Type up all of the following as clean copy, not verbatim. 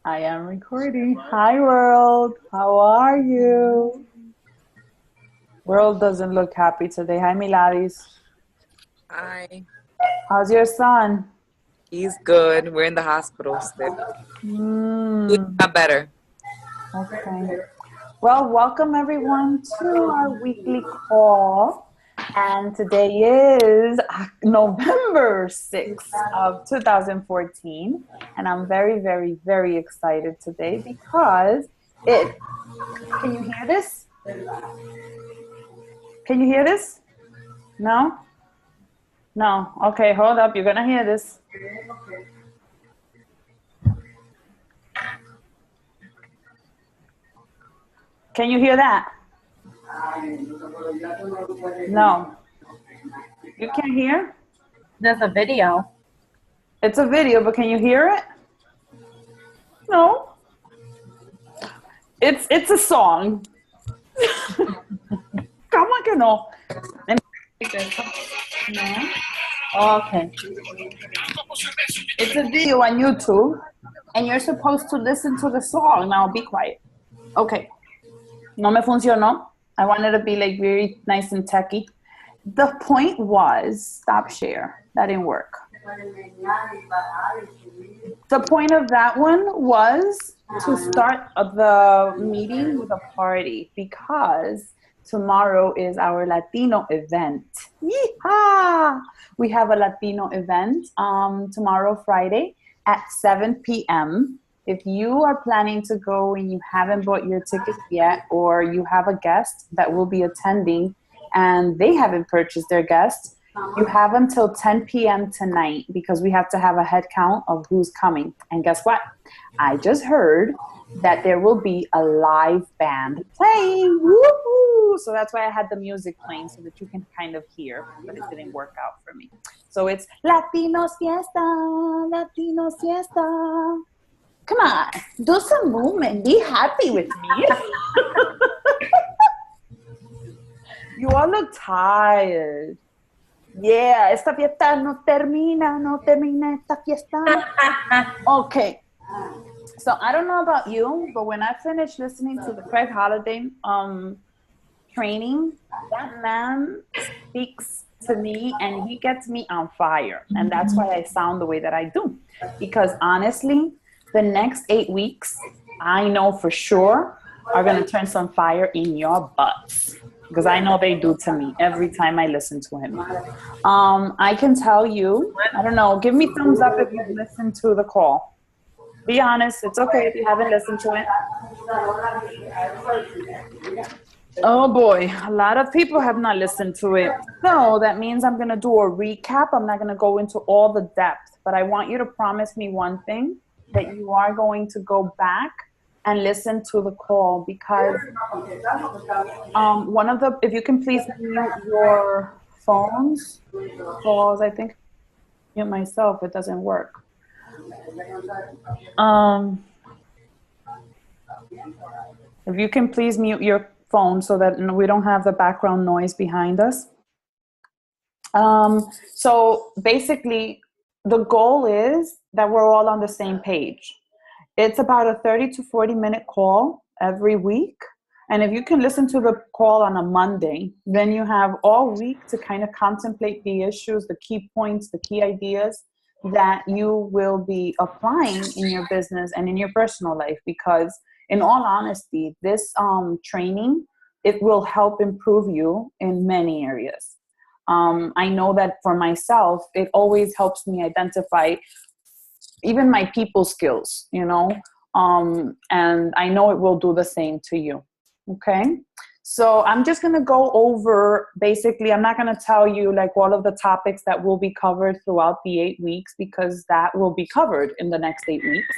I am recording. Hi, world. How are you? World doesn't look happy today. Hi, Miladis. Hi. How's your son? He's good. We're in the hospital still. He's Mm, not better. okay. Well, welcome everyone to our weekly call. And today is November 6th of 2014. And I'm very, very, very excited today because can you hear this? Can you hear this? No? No. Okay, hold up. You're going to hear this. Can you hear that? No. You can't hear? There's a video. It's a video, but can you hear it? No. It's a song. ¿Cómo que no? No. Okay. It's a video on YouTube, and you're supposed to listen to the song. Now be quiet. Okay. No me funcionó. I wanted to be like very nice and techy. The point was, stop share. That didn't work. The point of that one was to start the meeting with a party because tomorrow is our Latino event. Yeehaw! We have a Latino event tomorrow, Friday, at 7 p.m. If you are planning to go and you haven't bought your tickets yet, or you have a guest that will be attending and they haven't purchased their guest, you have until 10 p.m. tonight because we have to have a head count of who's coming. And guess what? I just heard that there will be a live band playing. Woo-hoo! So that's why I had the music playing so that you can kind of hear, but it didn't work out for me. So it's Latinos Fiesta, Latinos Fiesta. Come on, do some movement. Be happy with me. You all look tired. Yeah, esta fiesta no termina esta fiesta. Okay. So I don't know about you, but when I finished listening to the Craig Holiday training, that man speaks to me and he gets me on fire. And that's why I sound the way that I do. Because honestly, the next 8 weeks, I know for sure, are going to turn some fire in your butts. Because I know they do to me every time I listen to him. I can tell you, I don't know, give me thumbs up if you've listened to the call. Be honest, it's okay if you haven't listened to it. Oh boy, a lot of people have not listened to it. So that means I'm going to do a recap. I'm not going to go into all the depth, but I want you to promise me one thing, that you are going to go back and listen to the call because if you can please mute your phones, calls, I think, mute myself, it doesn't work. If you can please mute your phone so that we don't have the background noise behind us. So basically, the goal is that we're all on the same page. It's about a 30 to 40-minute call every week. And if you can listen to the call on a Monday, then you have all week to kind of contemplate the issues, the key points, the key ideas that you will be applying in your business and in your personal life. Because in all honesty, this training, it will help improve you in many areas. I know that for myself, it always helps me identify even my people skills, and I know it will do the same to you. Okay. So I'm just going to go over, basically, I'm not going to tell you like all of the topics that will be covered throughout the 8 weeks, because that will be covered in the next 8 weeks.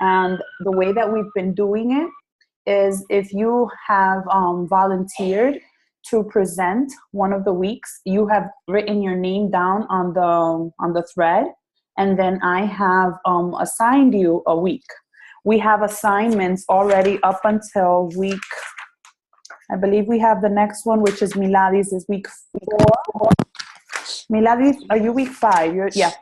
And the way that we've been doing it is, if you have volunteered to present one of the weeks, you have written your name down on the thread. And then I have assigned you a week. We have assignments already up until week, I believe we have the next one, which is Miladis, is week 4. Miladis, are you week 5? Yeah.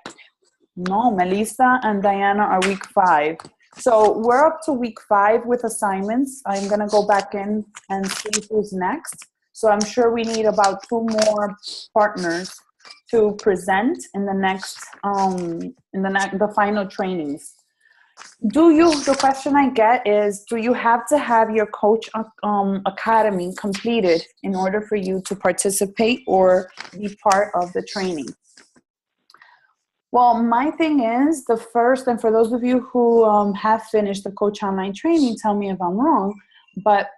No, Melissa and Diana are week 5. So we're up to week 5 with assignments. I'm going to go back in and see who's next. So I'm sure we need about 2 more partners to present in the next, the final trainings. The question I get is, do you have to have your coach academy completed in order for you to participate or be part of the training? Well, my thing is the first, and for those of you who have finished the Coach Online training, tell me if I'm wrong, but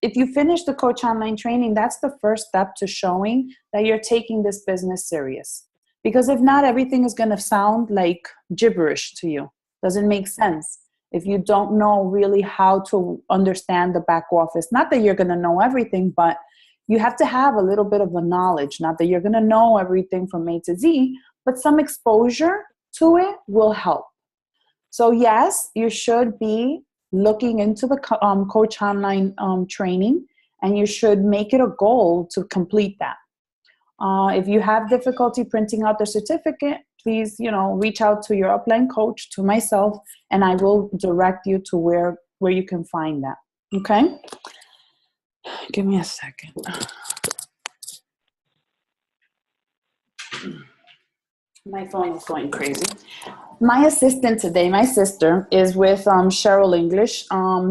if you finish the Coach Online training, that's the first step to showing that you're taking this business serious. Because if not, everything is going to sound like gibberish to you. Doesn't make sense if you don't know really how to understand the back office. Not that you're going to know everything, but you have to have a little bit of a knowledge. Not that you're going to know everything from A to Z, but some exposure to it will help. So yes, you should be looking into the Coach Online training, and you should make it a goal to complete that. If you have difficulty printing out the certificate, please, reach out to your upline coach, to myself, and I will direct you to where you can find that. Okay? Give me a second. My phone is going crazy. My assistant today, my sister, is with Cheryl English.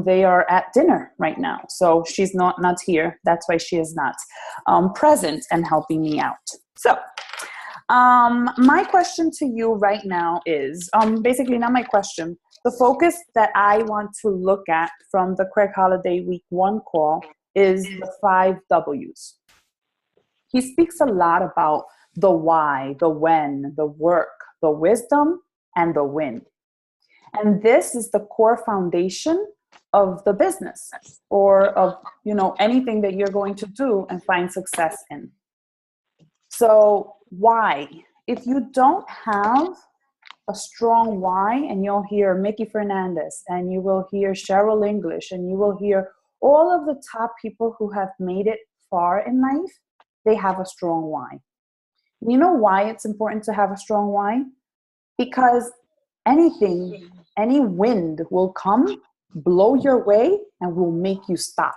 They are at dinner right now, so she's not here. That's why she is not present and helping me out. So my question to you right now is, basically not my question, the focus that I want to look at from the Craig Holiday Week 1 call is the 5 W's. He speaks a lot about the why, the when, the work, the wisdom, and the win. And this is the core foundation of the business, or of, anything that you're going to do and find success in. So why? If you don't have a strong why, and you'll hear Mickey Fernandez, and you will hear Cheryl English, and you will hear all of the top people who have made it far in life, they have a strong why. You know why it's important to have a strong why? Because any wind will come, blow your way, and will make you stop.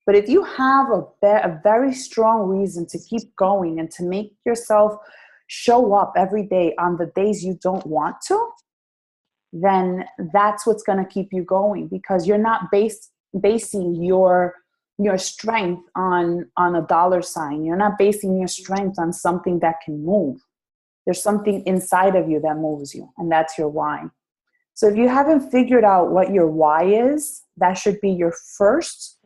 But if you have a very strong reason to keep going and to make yourself show up every day on the days you don't want to, then that's what's going to keep you going, because you're not basing your strength on a dollar sign. You're not basing your strength on something that can move. There's something inside of you that moves you, and that's your why. So if you haven't figured out what your why is, that should be your first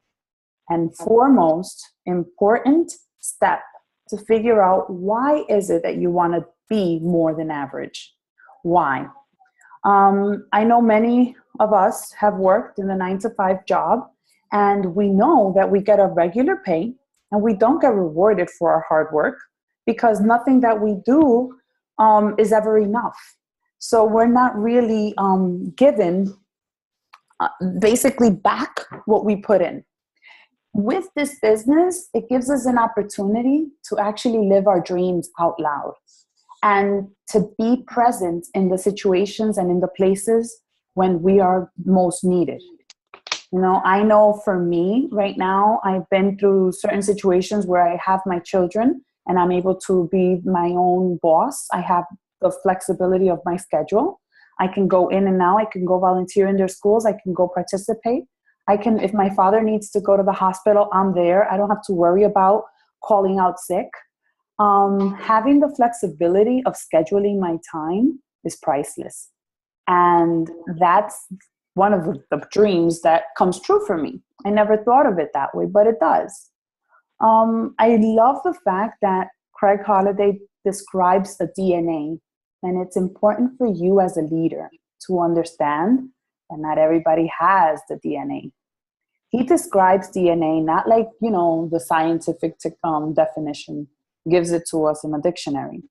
and foremost important step to figure out, why is it that you want to be more than average? Why? I know many of us have worked in the 9-to-5 job, and we know that we get a regular pay and we don't get rewarded for our hard work, because nothing that we do is ever enough. So we're not really given basically back what we put in. With this business, it gives us an opportunity to actually live our dreams out loud and to be present in the situations and in the places when we are most needed. I know for me right now, I've been through certain situations where I have my children and I'm able to be my own boss. I have the flexibility of my schedule. I can go in and out. I can go volunteer in their schools. I can go participate. If my father needs to go to the hospital, I'm there. I don't have to worry about calling out sick. Having the flexibility of scheduling my time is priceless. And that's one of the dreams that comes true for me. I never thought of it that way, but it does. I love the fact that Craig Holiday describes the DNA, and it's important for you as a leader to understand that not everybody has the DNA. He describes DNA not like, the scientific definition gives it to us in a dictionary.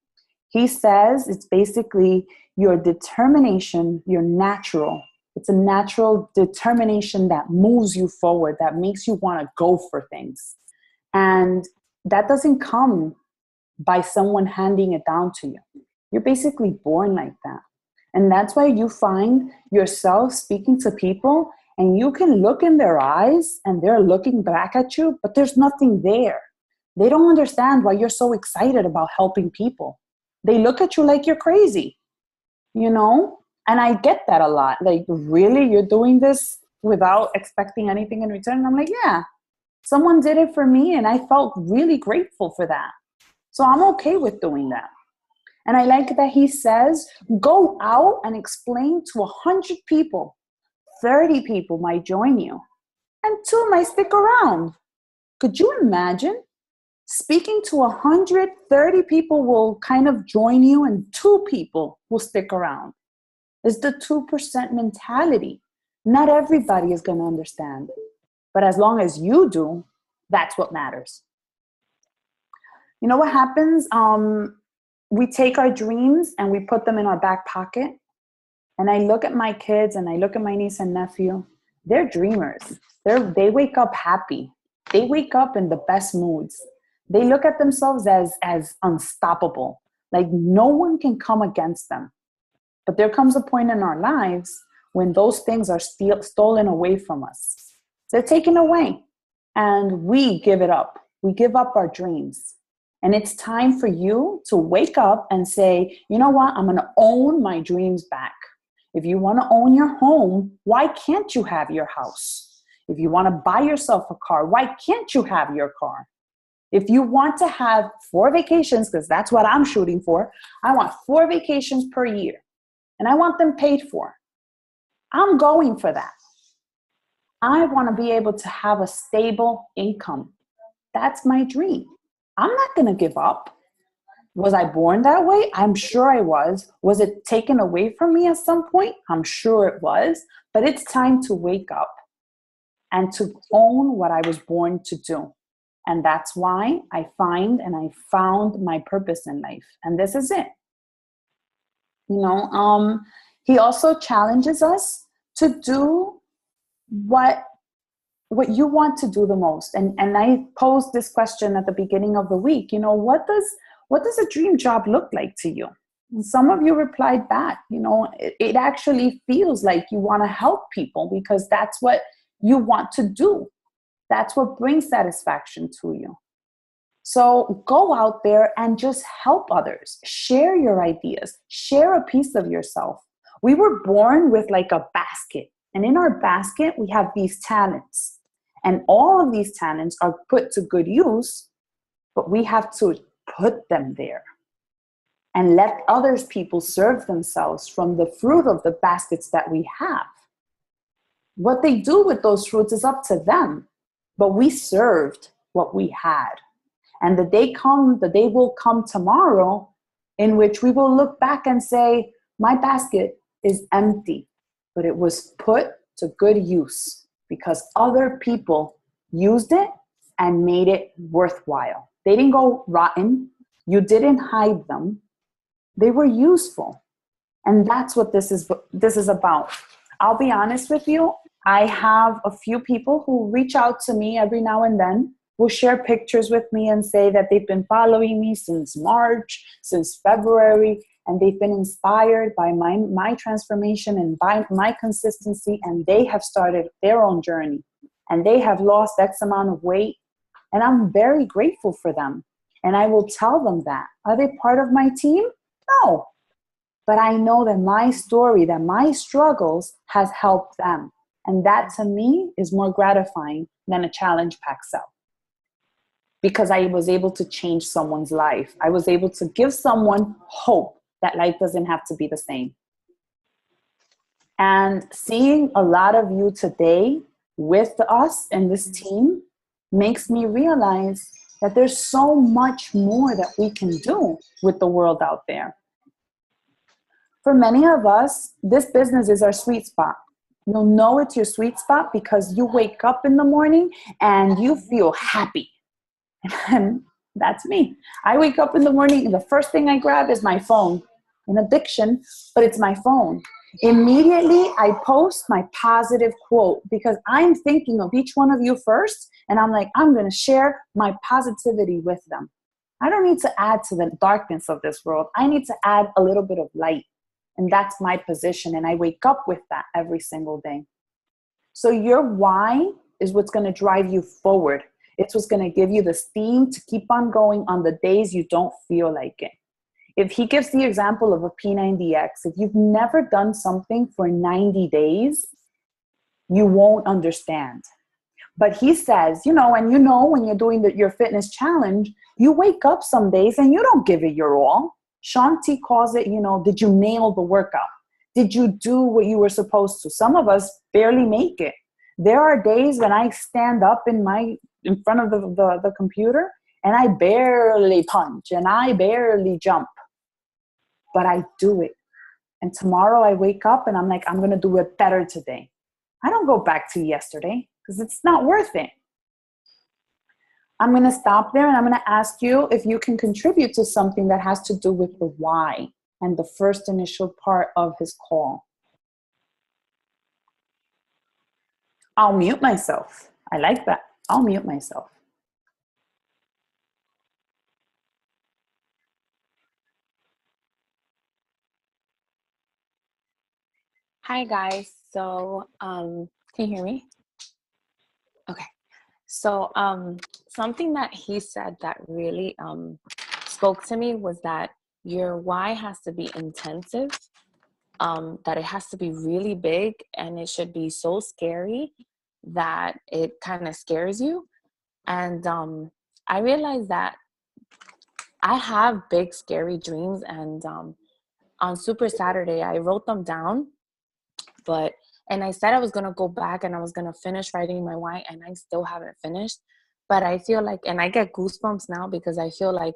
He says it's basically your determination, it's a natural determination that moves you forward, that makes you want to go for things. And that doesn't come by someone handing it down to you. You're basically born like that. And that's why you find yourself speaking to people and you can look in their eyes and they're looking back at you, but there's nothing there. They don't understand why you're so excited about helping people. They look at you like you're crazy, you know? And I get that a lot. Like, really? You're doing this without expecting anything in return? And I'm like, yeah, someone did it for me and I felt really grateful for that. So I'm okay with doing that. And I like that he says, go out and explain to 100 people. 30 people might join you and 2 might stick around. Could you imagine? Speaking to 130 people will kind of join you and 2 people will stick around. It's the 2% mentality. Not everybody is going to understand. But as long as you do, that's what matters. You know what happens? We take our dreams and we put them in our back pocket. And I look at my kids and I look at my niece and nephew. They're dreamers. They wake up happy. They wake up in the best moods. They look at themselves as unstoppable. Like no one can come against them. But there comes a point in our lives when those things are stolen away from us. They're taken away and we give it up. We give up our dreams. And it's time for you to wake up and say, you know what? I'm going to own my dreams back. If you want to own your home, why can't you have your house? If you want to buy yourself a car, why can't you have your car? If you want to have 4 vacations, because that's what I'm shooting for, I want 4 vacations per year. And I want them paid for. I'm going for that. I want to be able to have a stable income. That's my dream. I'm not going to give up. Was I born that way? I'm sure I was. Was it taken away from me at some point? I'm sure it was. But it's time to wake up and to own what I was born to do. And that's why I found my purpose in life. And this is it. You know, he also challenges us to do what you want to do the most. And I posed this question at the beginning of the week. You know, what does a dream job look like to you? And some of you replied back, you know, it actually feels like you want to help people because that's what you want to do. That's what brings satisfaction to you. So go out there and just help others. Share your ideas. Share a piece of yourself. We were born with like a basket. And in our basket, we have these talents. And all of these talents are put to good use, but we have to put them there and let others people serve themselves from the fruit of the baskets that we have. What they do with those fruits is up to them, but we served what we had. And the day will come tomorrow in which we will look back and say, my basket is empty, but it was put to good use because other people used it and made it worthwhile. They didn't go rotten. You didn't hide them. They were useful. And that's what this is about. I'll be honest with you. I have a few people who reach out to me every now and then, will share pictures with me and say that they've been following me since March, since February, and they've been inspired by my transformation and by my consistency, and they have started their own journey, and they have lost X amount of weight, and I'm very grateful for them. And I will tell them that. Are they part of my team? No. But I know that my story, that my struggles has helped them. And that to me is more gratifying than a challenge pack sell. Because I was able to change someone's life. I was able to give someone hope that life doesn't have to be the same. And seeing a lot of you today with us and this team makes me realize that there's so much more that we can do with the world out there. For many of us, this business is our sweet spot. You'll know it's your sweet spot because you wake up in the morning and you feel happy. And that's me. I wake up in the morning and the first thing I grab is my phone. An addiction, but it's my phone. Immediately, I post my positive quote because I'm thinking of each one of you first. And I'm like, I'm going to share my positivity with them. I don't need to add to the darkness of this world. I need to add a little bit of light. And that's my position. And I wake up with that every single day. So your why is what's going to drive you forward. It's what's going to give you the steam to keep on going on the days you don't feel like it. If he gives the example of a P90X, if you've never done something for 90 days, you won't understand. But he says, and when you're doing your fitness challenge, you wake up some days and you don't give it your all. Shanti calls it, did you nail the workout? Did you do what you were supposed to? Some of us barely make it. There are days when I stand up in front of the computer and I barely punch and I barely jump, but I do it. And tomorrow I wake up and I'm like, I'm going to do it better today. I don't go back to yesterday because it's not worth it. I'm going to stop there and I'm going to ask you if you can contribute to something that has to do with the why and the first initial part of his call. I'll mute myself. I like that. I'll mute myself. Hi guys. So, can you hear me? Okay. So, something that he said that really spoke to me was that your why has to be intensive, that it has to be really big, and it should be so scary that it kind of scares you. And I realized that I have big, scary dreams, and on Super Saturday, I wrote them down. And I said I was going to go back and I was going to finish writing my why, and I still haven't finished. But I feel like, and I get goosebumps now because I feel like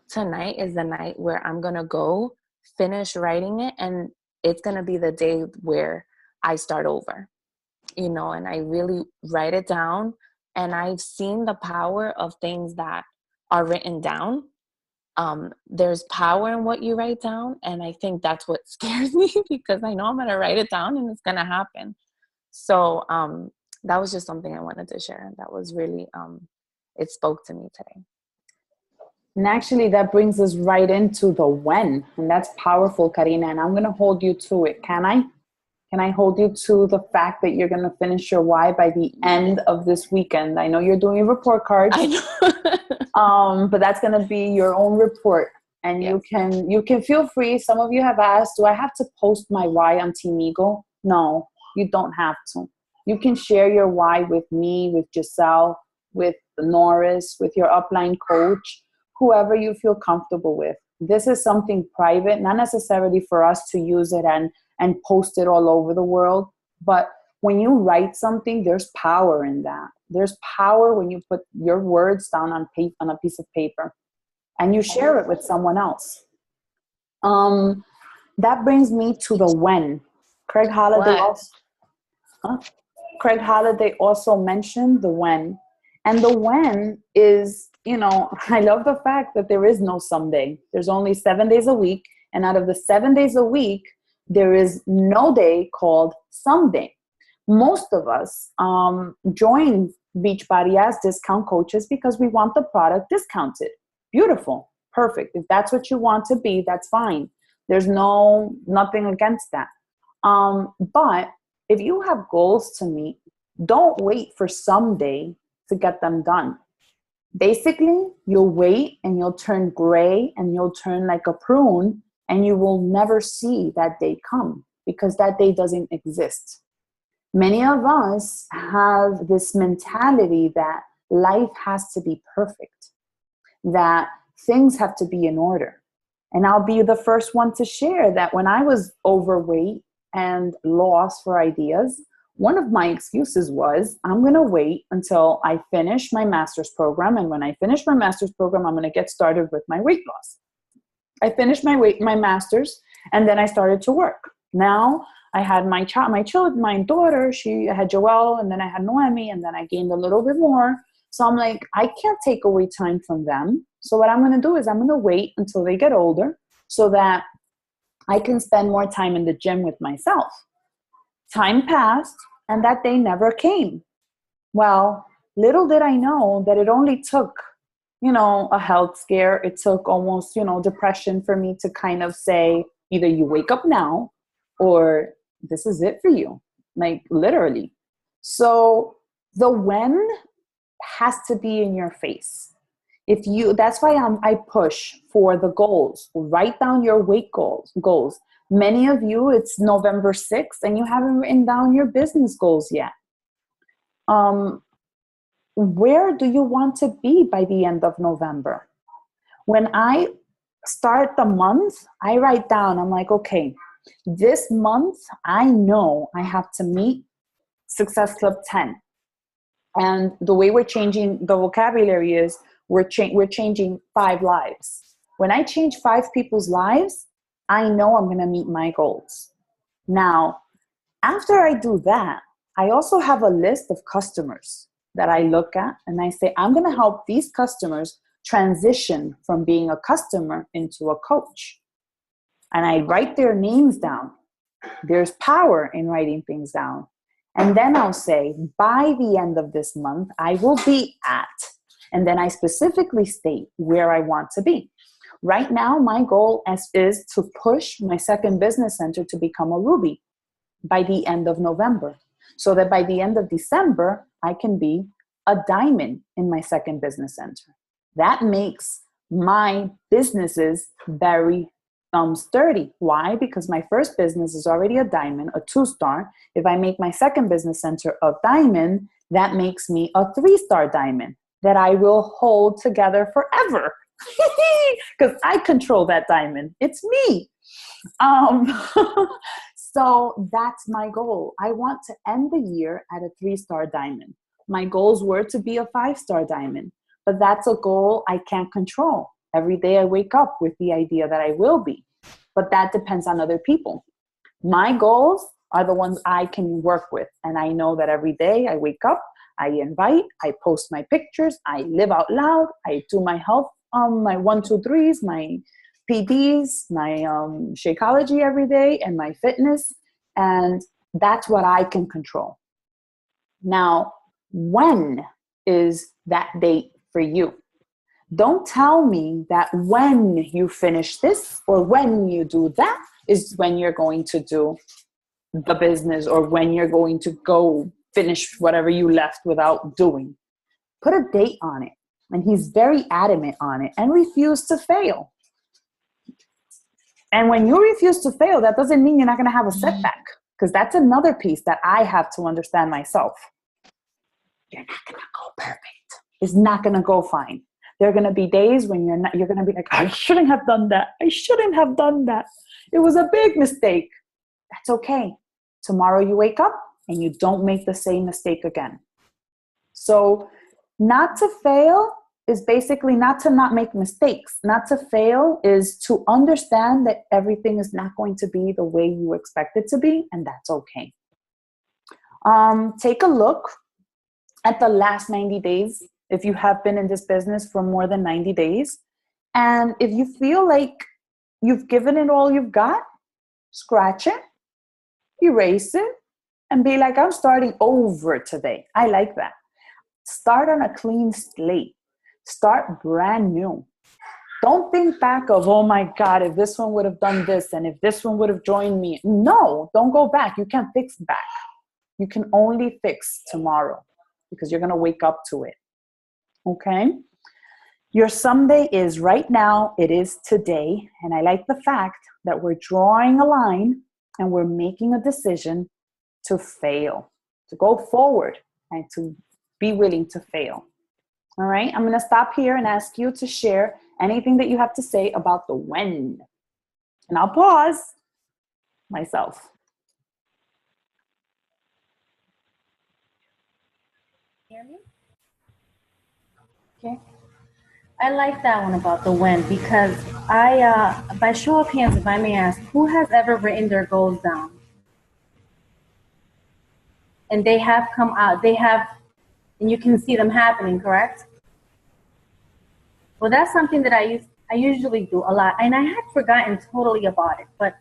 tonight is the night where I'm going to go finish writing it, and it's going to be the day where I start over, and I really write it down. And I've seen the power of things that are written down. There's power in what you write down, and I think that's what scares me because I know I'm going to write it down and it's going to happen. So that was just something I wanted to share. That was really, it spoke to me today. And actually that brings us right into the when, and that's powerful, Karina, and I'm going to hold you to it. Can I? Can I hold you to the fact that you're going to finish your why by the end of this weekend? I know you're doing report cards. I know. But that's going to be your own report. And yes. you can feel free. Some of you have asked, do I have to post my why on Team Eagle? No, you don't have to. You can share your why with me, with Giselle, with Norris, with your upline coach, whoever you feel comfortable with. This is something private, not necessarily for us to use it and post it all over the world. But when you write something, there's power in that. There's power when you put your words down on a piece of paper and you share it with someone else. That brings me to the when. Craig Holliday also mentioned the when. And the when is, I love the fact that there is no someday. There's only 7 days a week. And out of the 7 days a week, there is no day called someday. Most of us join Beachbody as discount coaches because we want the product discounted. Beautiful. Perfect. If that's what you want to be, that's fine. There's nothing against that. But if you have goals to meet, don't wait for someday to get them done. Basically, you'll wait and you'll turn gray and you'll turn like a prune, and you will never see that day come because that day doesn't exist. Many of us have this mentality that life has to be perfect, that things have to be in order. And I'll be the first one to share that when I was overweight and lost for ideas, one of my excuses was, I'm going to wait until I finish my master's program. And when I finish my master's program, I'm going to get started with my weight loss. I finished my master's, and then I started to work. Now I had my daughter, she had Joelle, and then I had Noemi, and then I gained a little bit more. So I'm like, I can't take away time from them. So what I'm going to do is I'm going to wait until they get older so that I can spend more time in the gym with myself. Time passed, and that day never came. Well, little did I know that it only took, a health scare. It took almost, depression for me to kind of say, Either you wake up now or this is it for you, like literally. So the when has to be in your face. That's why I push for the goals. Write down your weight goals. Many of you, it's November 6th and you haven't written down your business goals yet. Where do you want to be by the end of November? When I start the month, I write down, I'm like, okay, this month, I know I have to meet Success Club 10. And the way we're changing the vocabulary is we're changing 5 lives. When I change 5 people's lives, I know I'm going to meet my goals. Now, after I do that, I also have a list of customers that I look at and I say, I'm going to help these customers transition from being a customer into a coach. And I write their names down. There's power in writing things down. And then I'll say, by the end of this month, I will be at, and then I specifically state where I want to be. Right now, my goal is to push my second business center to become a Ruby by the end of November, so that by the end of December, I can be a diamond in my second business center. That makes my businesses very sturdy. Why? Because my first business is already a diamond, a 2-star. If I make my second business center a diamond, that makes me a 3-star diamond that I will hold together forever. Because I control that diamond. It's me. So that's my goal. I want to end the year at a 3-star diamond. My goals were to be a 5-star diamond, but that's a goal I can't control. Every day I wake up with the idea that I will be, but that depends on other people. My goals are the ones I can work with. And I know that every day I wake up, I invite, I post my pictures, I live out loud, I do my health, my 1, 2, 3s, my PDs, my Shakeology every day, and my fitness. And that's what I can control. Now, when is that date for you? Don't tell me that when you finish this or when you do that is when you're going to do the business or when you're going to go finish whatever you left without doing. Put a date on it. And he's very adamant on it and refuse to fail. And when you refuse to fail, that doesn't mean you're not going to have a setback, because that's another piece that I have to understand myself. You're not going to go perfect. It's not going to go fine. There are going to be days when you're going to be like, I shouldn't have done that. I shouldn't have done that. It was a big mistake. That's okay. Tomorrow you wake up and you don't make the same mistake again. So not to fail is basically not to not make mistakes. Not to fail is to understand that everything is not going to be the way you expect it to be, and that's okay. Take a look at the last 90 days. If you have been in this business for more than 90 days, and if you feel like you've given it all you've got, scratch it, erase it, and be like, I'm starting over today. I like that. Start on a clean slate. Start brand new. Don't think back of, oh my God, if this one would have done this and if this one would have joined me. No, don't go back. You can't fix back. You can only fix tomorrow because you're going to wake up to it. Okay? Your someday is right now. It is today. And I like the fact that we're drawing a line and we're making a decision to fail, to go forward and to be willing to fail. All right? I'm going to stop here and ask you to share anything that you have to say about the when. And I'll pause myself. Hear me? Okay. I like that one about the when, because by show of hands, if I may ask, who has ever written their goals down? And they have come out, and you can see them happening, correct? Well, that's something that I usually do a lot, and I had forgotten totally about it, but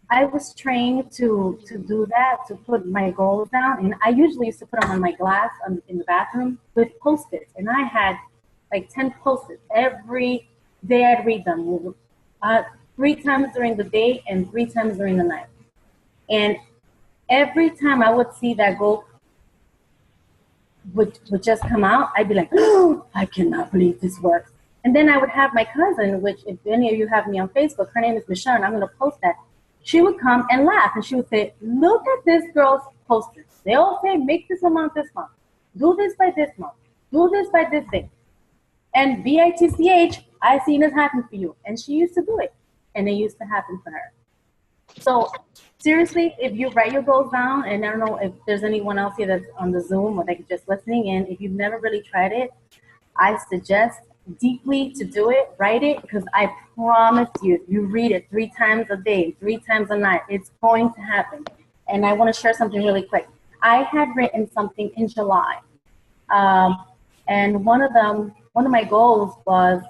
I was trained to do that, to put my goals down, and I usually used to put them on my glass in the bathroom with Post-its, and I had like 10 Post-its. Every day I'd read them. 3 times during the day and 3 times during the night. And every time I would see that goal would just come out, I'd be like, oh, I cannot believe this works. And then I would have my cousin, which if any of you have me on Facebook, her name is Michelle, and I'm going to post that. She would come and laugh, and she would say, look at this girl's posters. They all say, make this amount this month. Do this by this month. Do this by this day. And BITCH, I seen this happen for you. And she used to do it, and it used to happen for her. So seriously, if you write your goals down, and I don't know if there's anyone else here that's on the Zoom or like just listening in, if you've never really tried it, I suggest deeply to do it, write it, because I promise you, if you read it 3 times a day, 3 times a night, it's going to happen. And I want to share something really quick. I had written something in July, and one of my goals was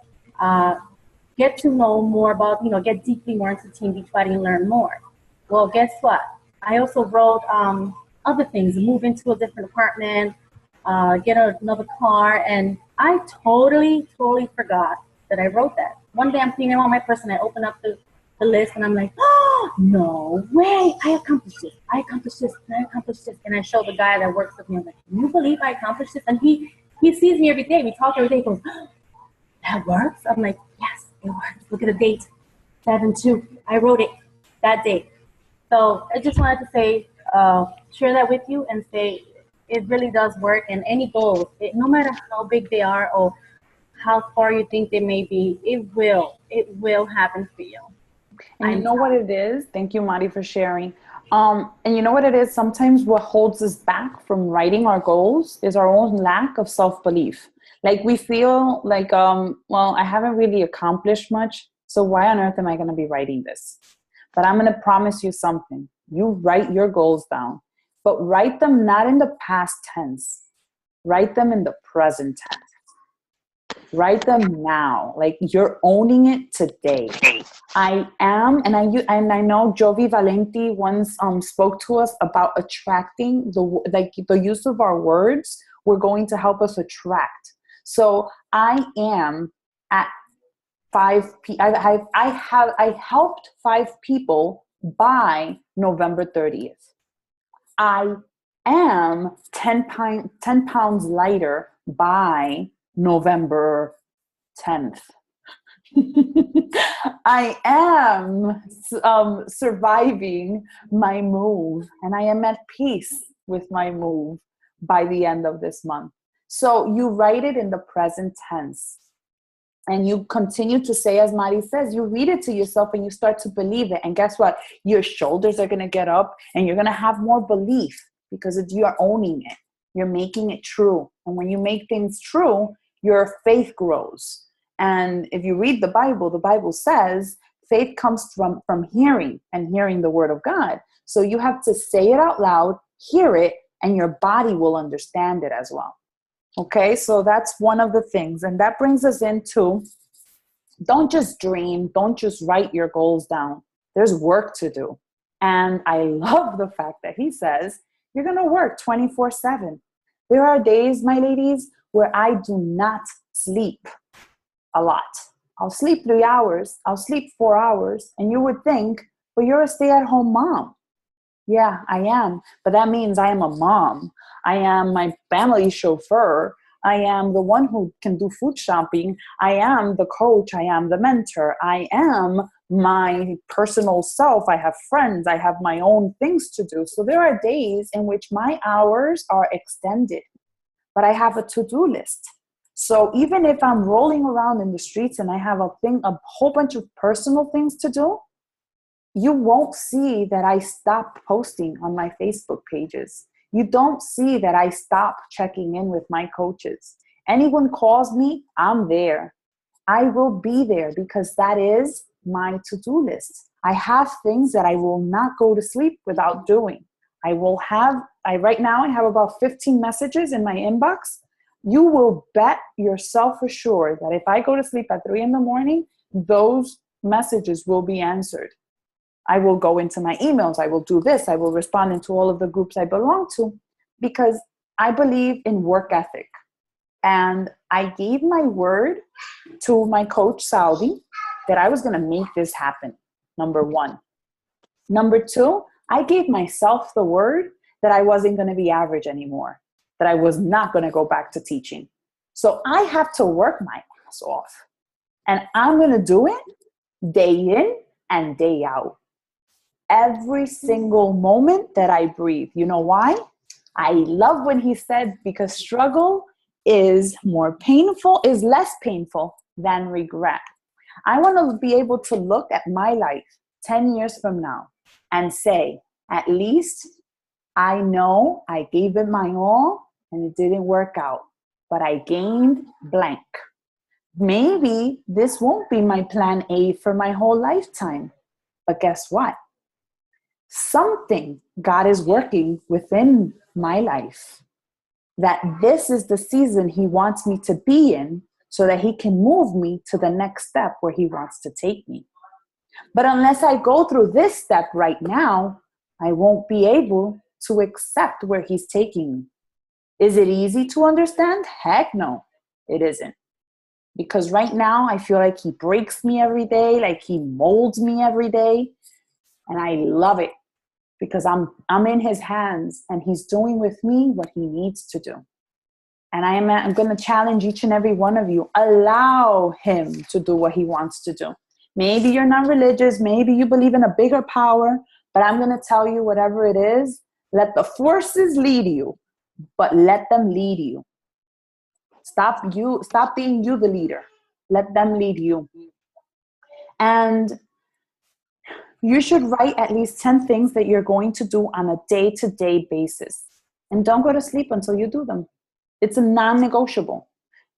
get to know more about, get deeply more into Team Beachbody and learn more. Well, guess what? I also wrote other things, move into a different apartment, get another car, and I totally forgot that I wrote that. One day I'm cleaning out my purse and I open up the list and I'm like, oh, no way, I accomplished this, and I accomplished this. And I show the guy that works with me, I'm like, can you believe I accomplished this? And he sees me every day, we talk every day, he goes, oh, that works? I'm like, yes, it works. Look at the date, 7/2. I wrote it that day. So I just wanted to say, share that with you and say it really does work. And any goals, no matter how big they are or how far you think they may be, it will happen for you. And you know what it is? Thank you, Mari, for sharing. And you know what it is? Sometimes what holds us back from writing our goals is our own lack of self-belief. Like we feel like, well, I haven't really accomplished much, so why on earth am I going to be writing this? But I'm going to promise you something. You write your goals down, but write them not in the past tense. Write them in the present tense. Write them now, like you're owning it today. I am, and I know Jovi Valenti once spoke to us about attracting the use of our words. We're going to help us attract. So I am at 5 p.m. I helped 5 people by November 30th. I am 10 pounds lighter by November 10th. I am surviving my move, and I am at peace with my move by the end of this month. So you write it in the present tense. And you continue to say, as Mari says, you read it to yourself and you start to believe it. And guess what? Your shoulders are going to get up and you're going to have more belief because you're owning it. You're making it true. And when you make things true, your faith grows. And if you read the Bible says faith comes from hearing and hearing the word of God. So you have to say it out loud, hear it, and your body will understand it as well. Okay, so that's one of the things. And that brings us into, don't just dream, don't just write your goals down. There's work to do. And I love the fact that he says, you're going to work 24/7. There are days, my ladies, where I do not sleep a lot. I'll sleep 3 hours, I'll sleep 4 hours, and you would think, well, you're a stay-at-home mom. Yeah, I am. But that means I am a mom. I am my family chauffeur. I am the one who can do food shopping. I am the coach. I am the mentor. I am my personal self. I have friends. I have my own things to do. So there are days in which my hours are extended, but I have a to-do list. So even if I'm rolling around in the streets and I have a whole bunch of personal things to do, you won't see that I stop posting on my Facebook pages. You don't see that I stop checking in with my coaches. Anyone calls me, I'm there. I will be there because that is my to-do list. I have things that I will not go to sleep without doing. Right now I have about 15 messages in my inbox. You will bet yourself assured that if I go to sleep at 3 a.m, those messages will be answered. I will go into my emails. I will do this. I will respond into all of the groups I belong to because I believe in work ethic. And I gave my word to my coach, Salvi, that I was going to make this happen. Number one. Number two, I gave myself the word that I wasn't going to be average anymore, that I was not going to go back to teaching. So I have to work my ass off. And I'm going to do it day in and day out. Every single moment that I breathe. You know why? I love when he said, because struggle is less painful than regret. I want to be able to look at my life 10 years from now and say, at least I know I gave it my all and it didn't work out, but I gained blank. Maybe this won't be my plan A for my whole lifetime, but guess what? Something God is working within my life, that this is the season he wants me to be in so that he can move me to the next step where he wants to take me. But unless I go through this step right now, I won't be able to accept where he's taking me. Is it easy to understand? Heck no, it isn't. Because right now I feel like he breaks me every day, like he molds me every day. And I love it because I'm in his hands and he's doing with me what he needs to do. And I'm going to challenge each and every one of you. Allow him to do what he wants to do. Maybe you're not religious. Maybe you believe in a bigger power. But I'm going to tell you, whatever it is, let the forces lead you, but let them lead you. Stop being you the leader. Let them lead you. And you should write at least 10 things that you're going to do on a day-to-day basis. And don't go to sleep until you do them. It's a non-negotiable.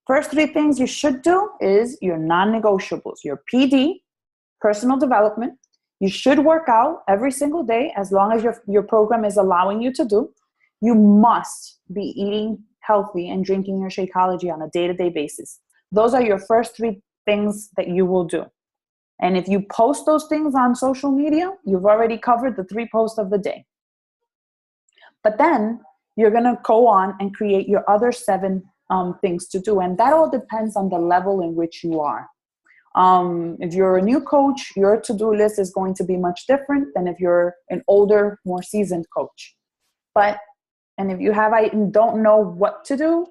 First 3 things you should do is your non-negotiables. Your PD, personal development. You should work out every single day as long as your program is allowing you to do. You must be eating healthy and drinking your Shakeology on a day-to-day basis. Those are your first 3 things that you will do. And if you post those things on social media, you've already covered the 3 posts of the day. But then you're going to go on and create your other 7 things to do. And that all depends on the level in which you are. If you're a new coach, your to-do list is going to be much different than if you're an older, more seasoned coach. And if you don't know what to do,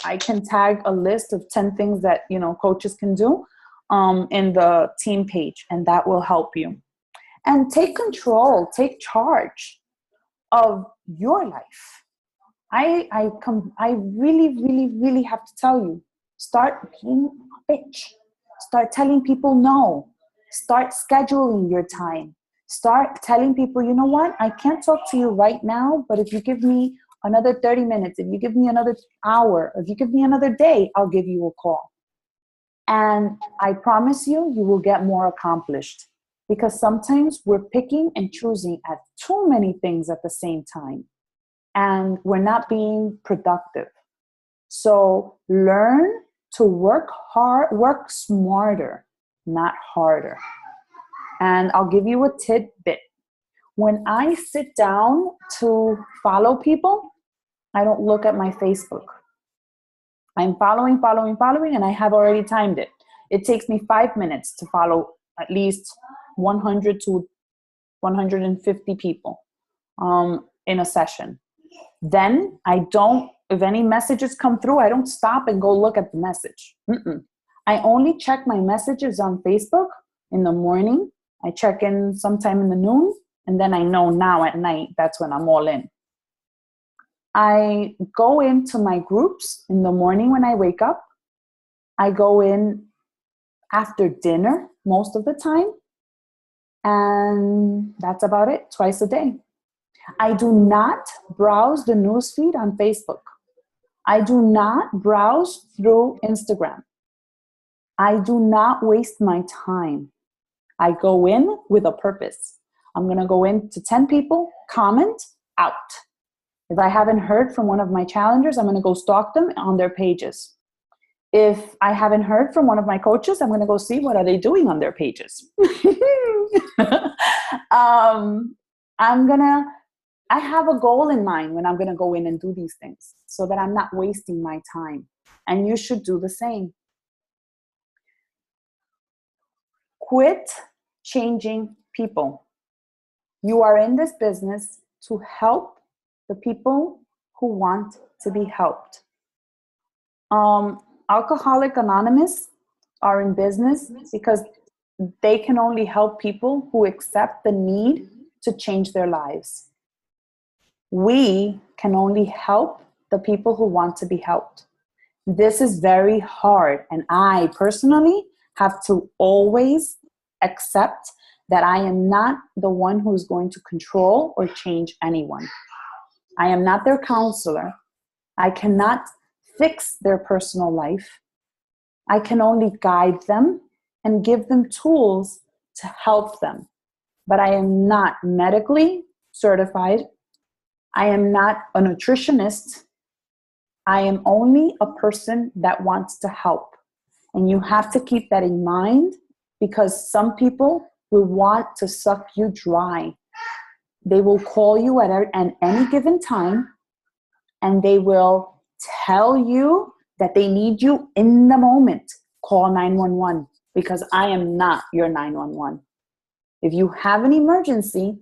I can tag a list of 10 things that, coaches can do in the team page, and that will help you. And take control, take charge of your life. I really, really, really have to tell you, start being a bitch. Start telling people no. Start scheduling your time. Start telling people, you know what? I can't talk to you right now, but if you give me another 30 minutes, if you give me another hour, if you give me another day, I'll give you a call. And I promise you, you will get more accomplished. Because sometimes we're picking and choosing at too many things at the same time. And we're not being productive. So learn to work smarter, not harder. And I'll give you a tidbit. When I sit down to follow people, I don't look at my Facebook. I'm following, and I have already timed it. It takes me 5 minutes to follow at least 100 to 150 people in a session. Then if any messages come through, I don't stop and go look at the message. I only check my messages on Facebook in the morning. I check in sometime in the noon, and then I know now at night, that's when I'm all in. I go into my groups in the morning when I wake up. I go in after dinner most of the time. And that's about it, twice a day. I do not browse the newsfeed on Facebook. I do not browse through Instagram. I do not waste my time. I go in with a purpose. I'm going to go into 10 people, comment, out. If I haven't heard from one of my challengers, I'm going to go stalk them on their pages. If I haven't heard from one of my coaches, I'm going to go see what are they doing on their pages. I have a goal in mind when I'm going to go in and do these things so that I'm not wasting my time. And you should do the same. Quit changing people. You are in this business to help the people who want to be helped. Alcoholic Anonymous are in business because they can only help people who accept the need to change their lives. We can only help the people who want to be helped. This is very hard, and I personally have to always accept that I am not the one who's going to control or change anyone. I am not their counselor. I cannot fix their personal life. I can only guide them and give them tools to help them. But I am not medically certified. I am not a nutritionist. I am only a person that wants to help. And you have to keep that in mind, because some people will want to suck you dry. They will call you at any given time, and they will tell you that they need you in the moment. Call 911, because I am not your 911. If you have an emergency,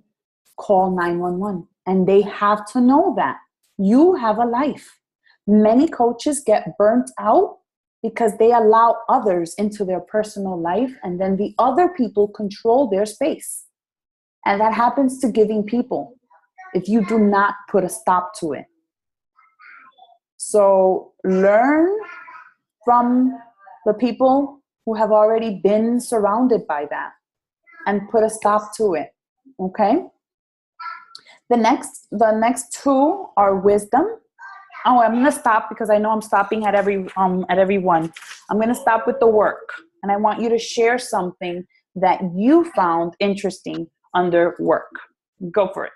call 911. And they have to know that you have a life. Many coaches get burnt out because they allow others into their personal life, and then the other people control their space. And that happens to giving people if you do not put a stop to it. So learn from the people who have already been surrounded by that and put a stop to it. Okay? The next two are wisdom. Oh, I'm going to stop because I know I'm stopping at every one. I'm going to stop with the work, and I want you to share something that you found interesting under work. Go for it.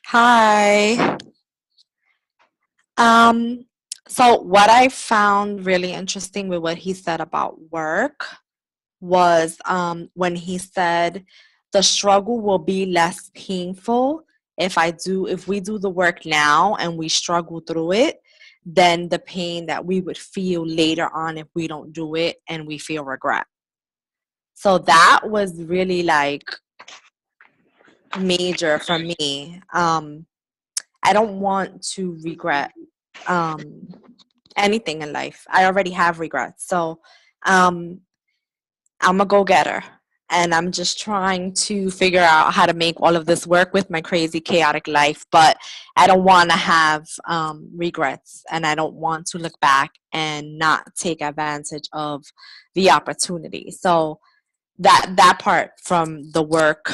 Hi. So what I found really interesting with what he said about work was when he said the struggle will be less painful if we do the work now and we struggle through it than the pain that we would feel later on if we don't do it and we feel regret. So that was really like major for me. I don't want to regret anything in life. I already have regrets. So I'm a go-getter, and I'm just trying to figure out how to make all of this work with my crazy, chaotic life. But I don't want to have regrets, and I don't want to look back and not take advantage of the opportunity. So that part from the work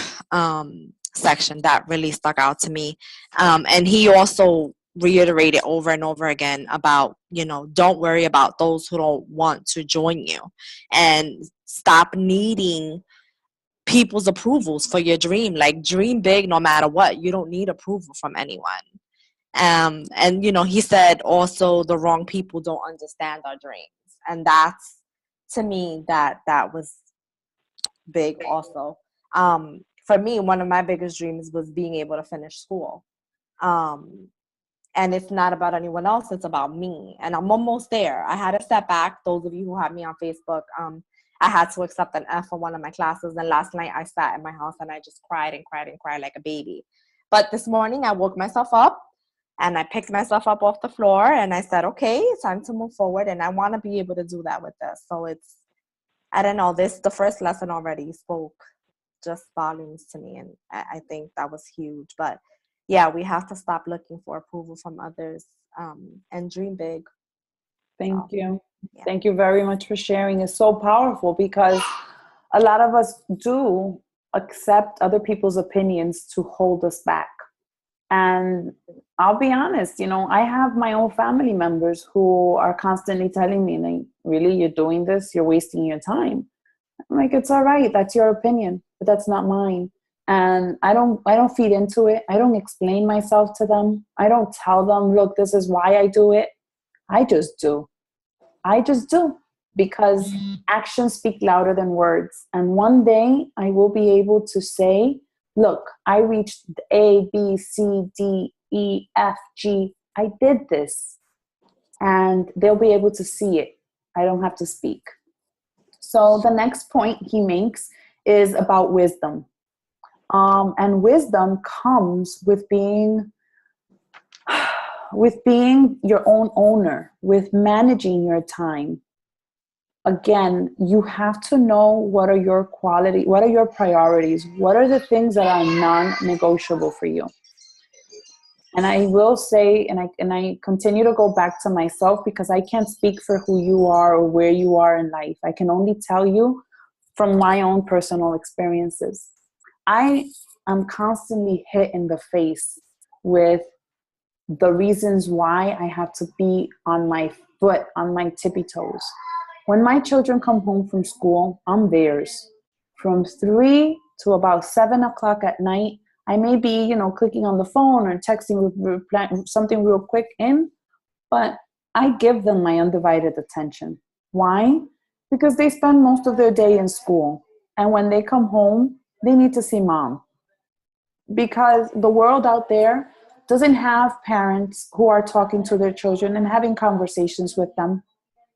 section, that really stuck out to me. And he also reiterated over and over again about, don't worry about those who don't want to join you, and stop needing people's approvals for your dream. Like, dream big no matter what. You don't need approval from anyone. And he said also the wrong people don't understand our dreams, and that's, to me, that was big also. For me, one of my biggest dreams was being able to finish school. And it's not about anyone else, it's about me. And I'm almost there. I had a setback. Those of you who have me on Facebook, I had to accept an F for one of my classes. And last night I sat in my house and I just cried and cried and cried like a baby. But this morning I woke myself up and I picked myself up off the floor and I said, okay, it's time to move forward. And I want to be able to do that with this. So I don't know, the first lesson already spoke just volumes to me. And I think that was huge. But yeah, we have to stop looking for approval from others and dream big. Thank you. Yeah. Thank you very much for sharing. It's so powerful because a lot of us do accept other people's opinions to hold us back. And I'll be honest, I have my own family members who are constantly telling me, like, really, you're doing this? You're wasting your time. I'm like, it's all right. That's your opinion, but that's not mine. And I don't feed into it. I don't explain myself to them. I don't tell them, look, this is why I do it. I just do. because actions speak louder than words. And one day I will be able to say, look, I reached A, B, C, D, E, F, G. I did this. And they'll be able to see it. I don't have to speak. So the next point he makes is about wisdom. And wisdom comes with being your own owner, with managing your time. Again, you have to know what are your priorities, what are the things that are non-negotiable for you. And I will say, and I continue to go back to myself, because I can't speak for who you are or where you are in life. I can only tell you from my own personal experiences. I am constantly hit in the face with the reasons why I have to be on my foot, on my tippy toes. When my children come home from school, I'm theirs. From 3 to about 7 o'clock at night, I may be, clicking on the phone or texting something real quick in, but I give them my undivided attention. Why? Because they spend most of their day in school. And when they come home, they need to see mom. Because the world out there doesn't have parents who are talking to their children and having conversations with them.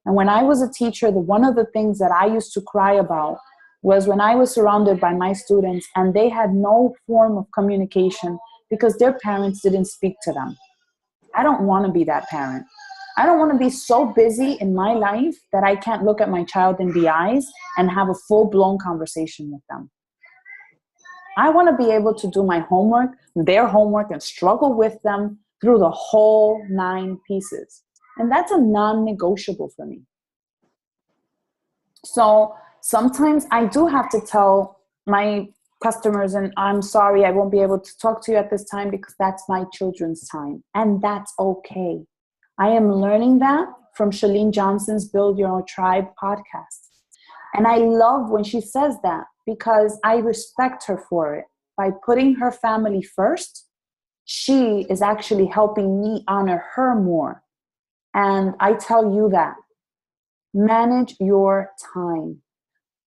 And when I was a teacher, one of the things that I used to cry about was when I was surrounded by my students and they had no form of communication because their parents didn't speak to them. I don't want to be that parent. I don't want to be so busy in my life that I can't look at my child in the eyes and have a full-blown conversation with them. I want to be able to do my homework, their homework, and struggle with them through the whole 9 pieces. And that's a non-negotiable for me. So sometimes I do have to tell my customers, and I'm sorry, I won't be able to talk to you at this time because that's my children's time. And that's okay. I am learning that from Chalene Johnson's Build Your Own Tribe podcast. And I love when she says that because I respect her for it. By putting her family first, she is actually helping me honor her more. And I tell you that. Manage your time.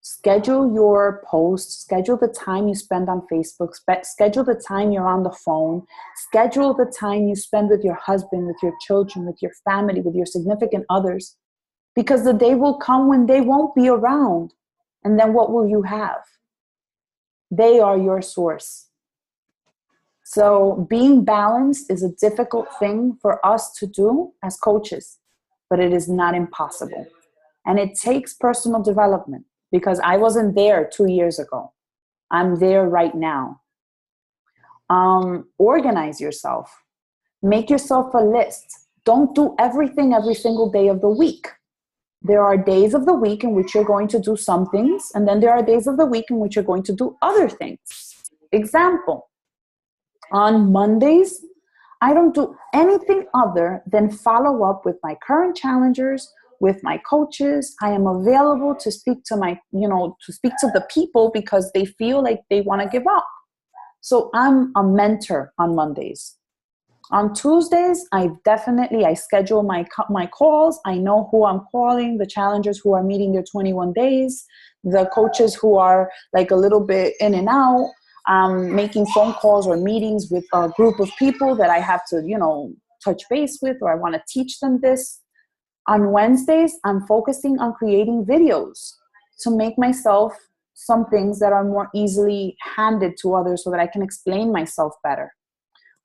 Schedule your posts. Schedule the time you spend on Facebook. Schedule the time you're on the phone. Schedule the time you spend with your husband, with your children, with your family, with your significant others. Because the day will come when they won't be around. And then what will you have? They are your source. So being balanced is a difficult thing for us to do as coaches, but it is not impossible. And it takes personal development because I wasn't there 2 years ago. I'm there right now. Organize yourself. Make yourself a list. Don't do everything every single day of the week. There are days of the week in which you're going to do some things, and then there are days of the week in which you're going to do other things. Example, on Mondays, I don't do anything other than follow up with my current challengers, with my coaches. I am available to speak to the people because they feel like they want to give up. So I'm a mentor on Mondays. On Tuesdays, I schedule my calls. I know who I'm calling, the challengers who are meeting their 21 days, the coaches who are like a little bit in and out, making phone calls or meetings with a group of people that I have to, touch base with, or I want to teach them this. On Wednesdays, I'm focusing on creating videos to make myself some things that are more easily handed to others so that I can explain myself better.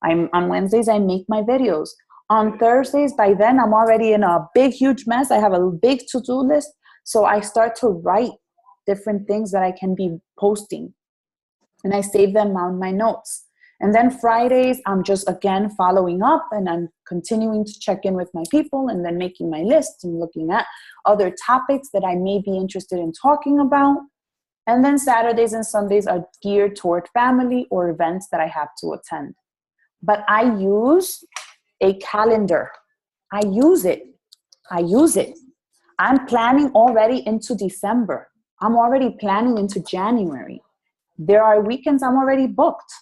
On Wednesdays, I make my videos. On Thursdays, by then, I'm already in a big, huge mess. I have a big to-do list. So I start to write different things that I can be posting. And I save them on my notes. And then Fridays, I'm just, again, following up. And I'm continuing to check in with my people and then making my list and looking at other topics that I may be interested in talking about. And then Saturdays and Sundays are geared toward family or events that I have to attend. But I use a calendar. I use it. I'm planning already into December. I'm already planning into January. There are weekends I'm already booked.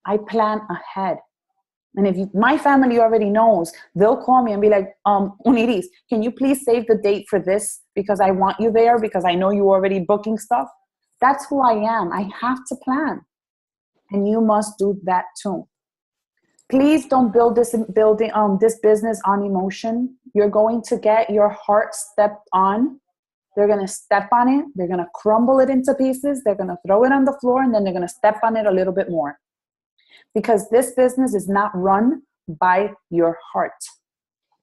I plan ahead. And if my family already knows, they'll call me and be like, Uniris, can you please save the date for this because I want you there because I know you already booking stuff. That's who I am. I have to plan. And you must do that too. Please don't build this business on emotion. You're going to get your heart stepped on. They're going to step on it. They're going to crumble it into pieces. They're going to throw it on the floor, and then they're going to step on it a little bit more. Because this business is not run by your heart.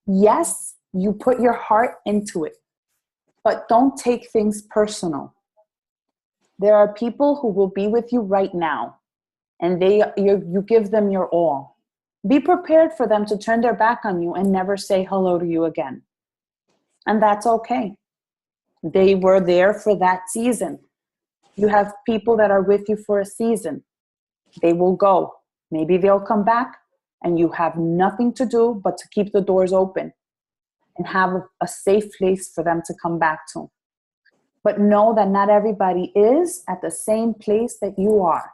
Yes, you put your heart into it, but don't take things personal. There are people who will be with you right now, and you give them your all. Be prepared for them to turn their back on you and never say hello to you again. And that's okay. They were there for that season. You have people that are with you for a season. They will go. Maybe they'll come back, and you have nothing to do but to keep the doors open and have a safe place for them to come back to. But know that not everybody is at the same place that you are.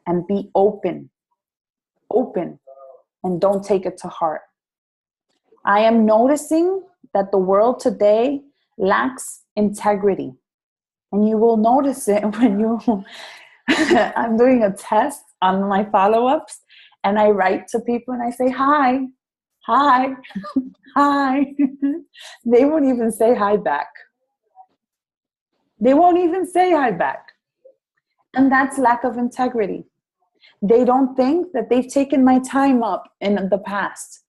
And be open, and don't take it to heart. I am noticing that the world today lacks integrity. And you will notice it when I'm doing a test on my follow-ups, and I write to people and I say, hi, hi. They won't even say hi back. They won't even say hi back. And that's lack of integrity. They don't think that they've taken my time up in the past,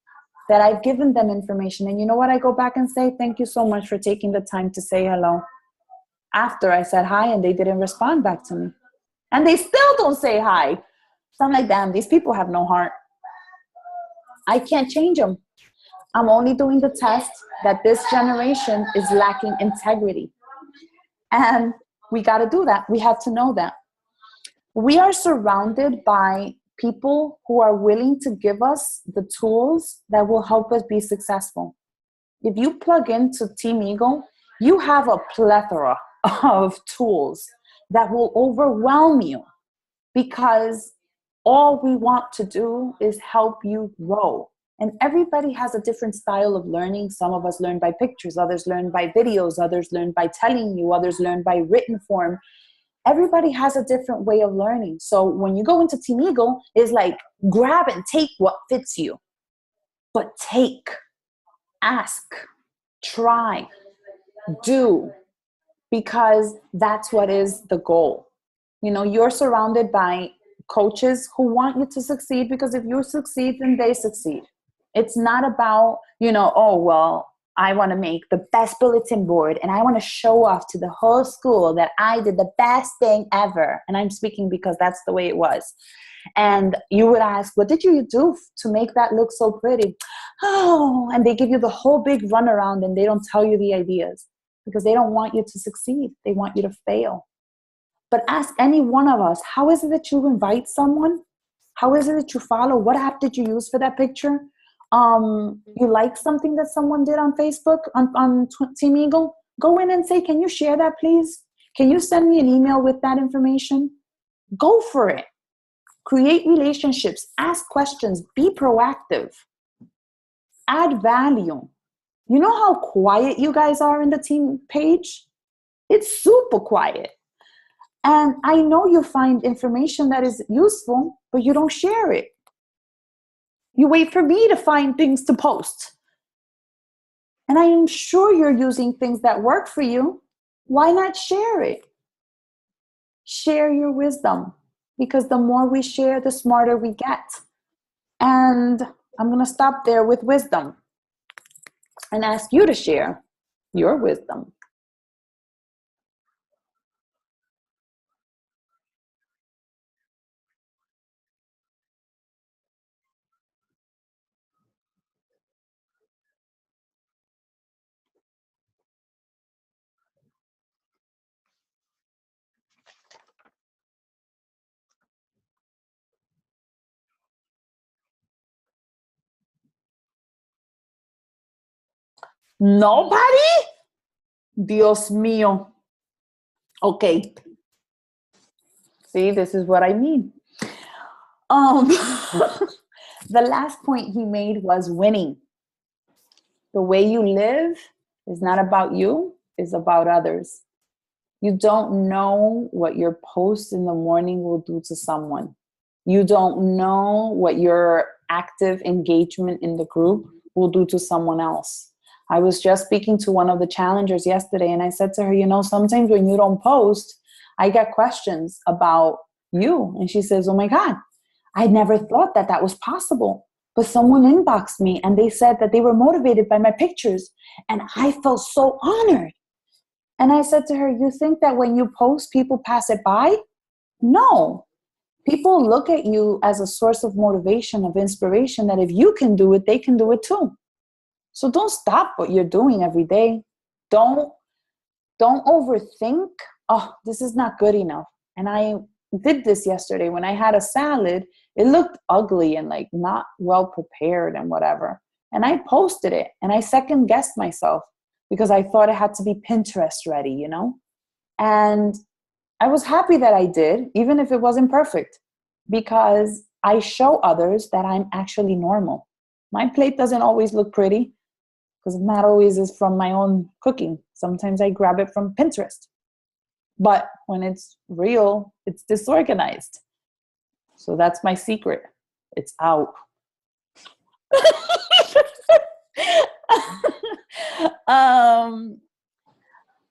that I've given them information. And you know what? I go back and say, thank you so much for taking the time to say hello. After I said hi and they didn't respond back to me. And they still don't say hi. So I'm like, damn, these people have no heart. I can't change them. I'm only doing the test that this generation is lacking integrity. And we got to do that. We have to know that. We are surrounded by people who are willing to give us the tools that will help us be successful. If you plug into Team Eagle, you have a plethora of tools that will overwhelm you, because all we want to do is help you grow. And everybody has a different style of learning. Some of us learn by pictures, others learn by videos, others learn by telling you, others learn by written form. Everybody has a different way of learning. So when you go into Team Eagle, it's like grab and take what fits you. But take, ask, try, do, because that's what is the goal. You know, you're surrounded by coaches who want you to succeed, because if you succeed, then they succeed. It's not about, oh, well, I want to make the best bulletin board and I want to show off to the whole school that I did the best thing ever. And I'm speaking because that's the way it was. And you would ask, what did you do to make that look so pretty? Oh, and they give you the whole big runaround, and they don't tell you the ideas because they don't want you to succeed. They want you to fail. But ask any one of us, how is it that you invite someone? How is it that you follow? What app did you use for that picture? You like something that someone did on Facebook, on Team Eagle? Go in and say, can you share that, please? Can you send me an email with that information? Go for it. Create relationships. Ask questions. Be proactive. Add value. You know how quiet you guys are in the team page? It's super quiet. And I know you find information that is useful, but you don't share it. You wait for me to find things to post. And I am sure you're using things that work for you. Why not share it? Share your wisdom, because the more we share, the smarter we get. And I'm going to stop there with wisdom and ask you to share your wisdom. Nobody? Dios mío. Okay. See, this is what I mean. The last point he made was winning. The way you live is not about you, it's about others. You don't know what your post in the morning will do to someone. You don't know what your active engagement in the group will do to someone else. I was just speaking to one of the challengers yesterday, and I said to her, you know, sometimes when you don't post, I get questions about you. And she says, oh my God, I never thought that that was possible. But someone inboxed me and they said that they were motivated by my pictures. And I felt so honored. And I said to her, you think that when you post, people pass it by? No. People look at you as a source of motivation, of inspiration, that if you can do it, they can do it too. So don't stop what you're doing every day. Don't overthink, oh, this is not good enough. And I did this yesterday when I had a salad. It looked ugly and like not well prepared and whatever. And I posted it and I second guessed myself because I thought it had to be Pinterest ready, you know? And I was happy that I did, even if it wasn't perfect, because I show others that I'm actually normal. My plate doesn't always look pretty because not always is from my own cooking. Sometimes I grab it from Pinterest. But when it's real, it's disorganized. So that's my secret. It's out.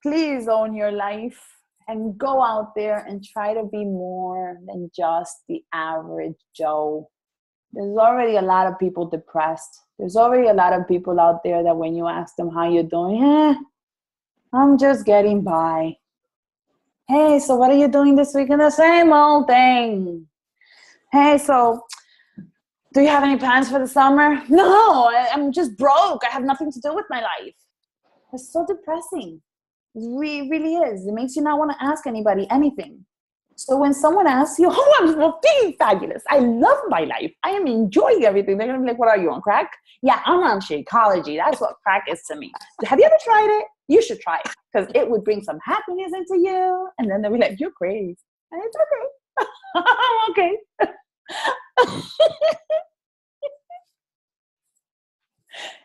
Please own your life and go out there and try to be more than just the average Joe. There's already a lot of people depressed. There's already a lot of people out there that when you ask them how you're doing, I'm just getting by. Hey, so what are you doing this weekend? The same old thing. Hey, so do you have any plans for the summer? No, I'm just broke. I have nothing to do with my life. It's so depressing. It really is. It makes you not want to ask anybody anything. So when someone asks you, oh, I'm feeling fabulous. I love my life. I am enjoying everything. They're going to be like, what are you, on crack? Yeah, I'm on Shakeology. That's what crack is to me. Have you ever tried it? You should try it because it would bring some happiness into you. And then they'll be like, you're crazy. And it's okay. I'm okay.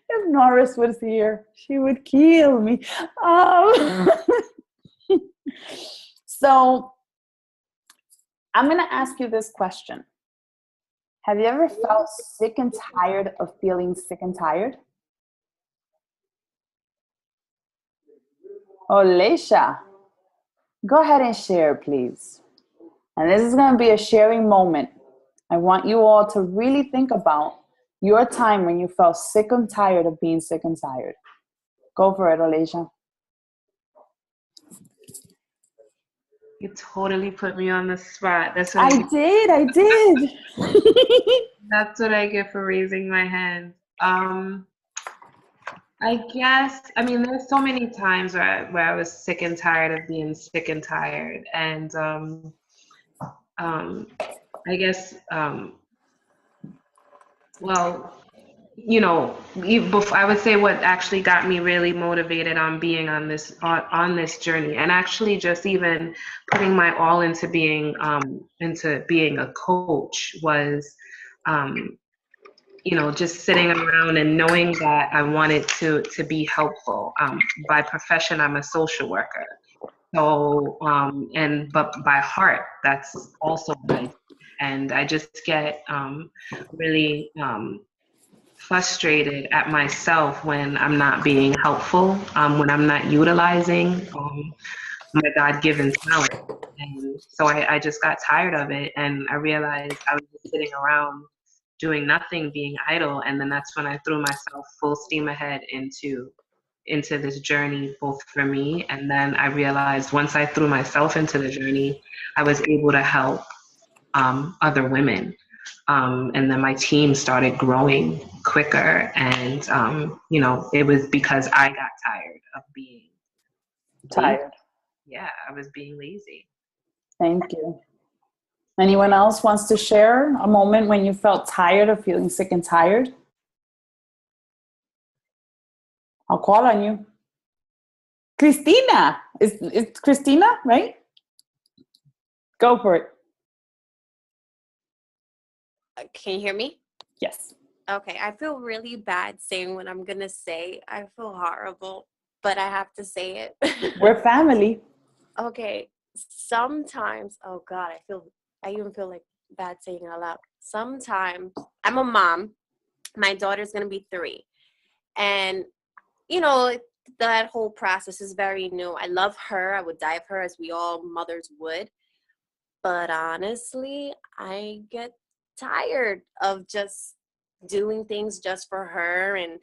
If Norris was here, she would kill me. So I'm going to ask you this question. Have you ever felt sick and tired of feeling sick and tired? Oh, Leisha, go ahead and share, please. And this is going to be a sharing moment. I want you all to really think about your time when you felt sick and tired of being sick and tired. Go for it, Alicia. You totally put me on the spot. That's what I did. That's what I get for raising my hand. I guess, I mean, there's so many times where I was sick and tired of being sick and tired. And I guess, well, you know, I would say what actually got me really motivated on being on this journey, and actually just even putting my all into being a coach was, you know, just sitting around and knowing that I wanted to be helpful. By profession, I'm a social worker. So, but by heart, that's also what I do. And I just get really frustrated at myself when I'm not being helpful, when I'm not utilizing my God-given talent. And so I just got tired of it, and I realized I was just sitting around doing nothing, being idle. And then that's when I threw myself full steam ahead into this journey, both for me. And then I realized once I threw myself into the journey, I was able to help other women. And then my team started growing quicker. And, you know, it was because I got tired of being Tired. lazy. Yeah, I was being lazy. Thank you. Anyone else wants to share a moment when you felt tired of feeling sick and tired? I'll call on you. Christina. It's Christina, right? Go for it. Can you hear me? Yes. Okay, I feel really bad saying what I'm gonna say. I feel horrible, but I have to say it. We're family. Okay, sometimes, oh God, I even feel like bad saying it out loud. Sometimes I'm a mom. My daughter's gonna be 3, and you know that whole process is very new. I love her. I would die of her, as we all mothers would. But honestly, I get tired of just doing things just for her and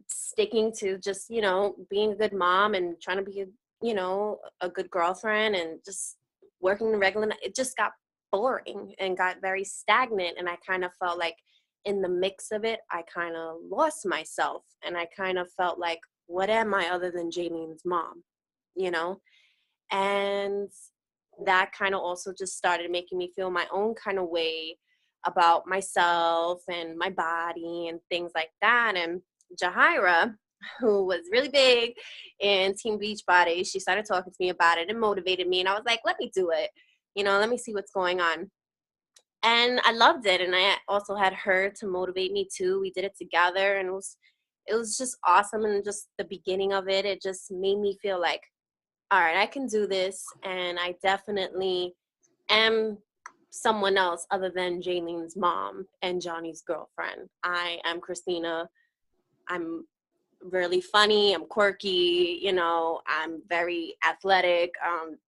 sticking to just, being a good mom and trying to be, a good girlfriend and just working the regular. It just got boring and got very stagnant. And I kind of felt like in the mix of it, I kind of lost myself. And I kind of felt like, what am I other than Jalen's mom? You know? And that kind of also just started making me feel my own kind of way about myself and my body and things like that. And Jahira, who was really big in Team Beachbody, she started talking to me about it and motivated me. And I was like, let me do it. Let me see what's going on. And I loved it. And I also had her to motivate me too. We did it together, and it was just awesome. And just the beginning of it, it just made me feel like, all right, I can do this, and I definitely am someone else other than Jalen's mom and Johnny's girlfriend. I am Christina. I'm really funny. I'm quirky. I'm very athletic.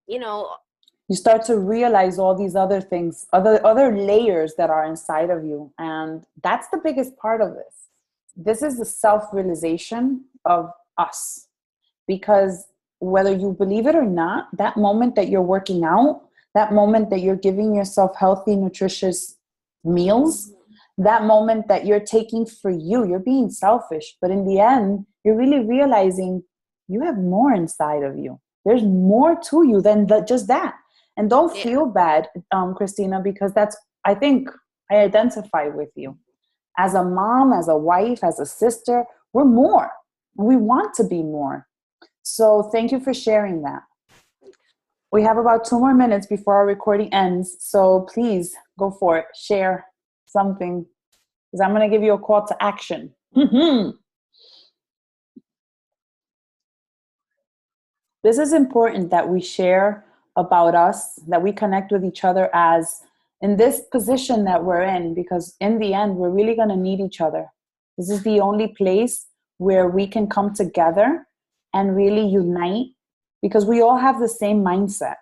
You start to realize all these other things, other layers that are inside of you. And that's the biggest part of this. This is the self-realization of us. Because whether you believe it or not, that moment that you're working out, that moment that you're giving yourself healthy, nutritious meals, that moment that you're taking for you, you're being selfish. But in the end, you're really realizing you have more inside of you. There's more to you than just that. And don't feel bad, Christina, because I think I identify with you. As a mom, as a wife, as a sister, we're more. We want to be more. So thank you for sharing that. We have about 2 more minutes before our recording ends. So please go for it. Share something, because I'm going to give you a call to action. This is important that we share about us, that we connect with each other as in this position that we're in, because in the end, we're really going to need each other. This is the only place where we can come together and really unite, because we all have the same mindset.